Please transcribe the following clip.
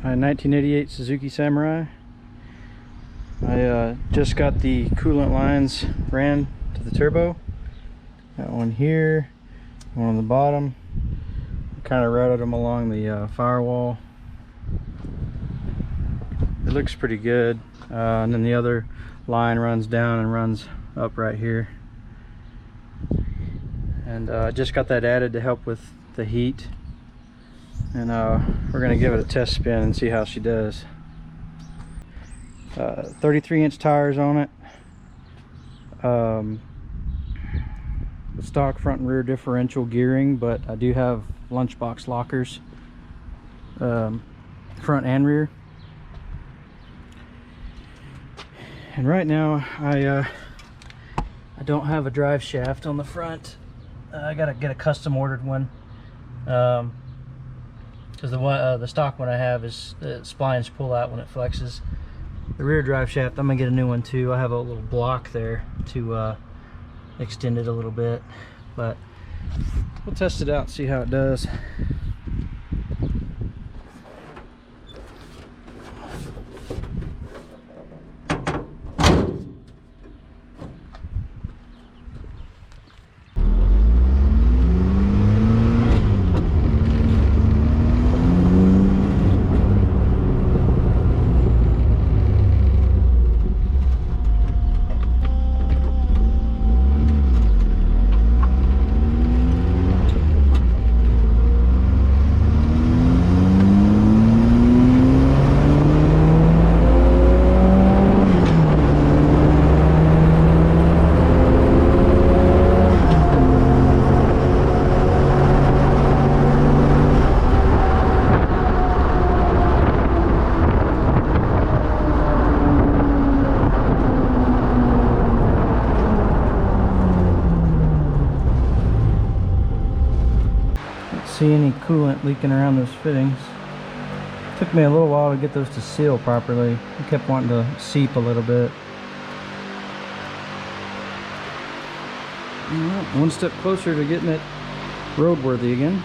my 1988 Suzuki Samurai. I just got the coolant lines ran to the turbo. Got one here, one on the bottom. Kind of routed them along the firewall. It looks pretty good. And then the other line runs down and runs up right here. And I just got that added to help with the heat. And we're going to give it a test spin and see how she does. 33-inch tires on it. Stock front and rear differential gearing, but I do have lunchbox lockers, front and rear. And right now I don't have a drive shaft on the front. I gotta get a custom ordered one, because the stock one I have is the splines pull out when it flexes. The rear drive shaft, I'm gonna get a new one too. I have a little block there to extend it a little bit, but we'll test it out and see how it does. See any coolant leaking around those fittings. Took me a little while to get those to seal properly. I kept wanting to seep a little bit. Well, one step closer to getting it roadworthy again.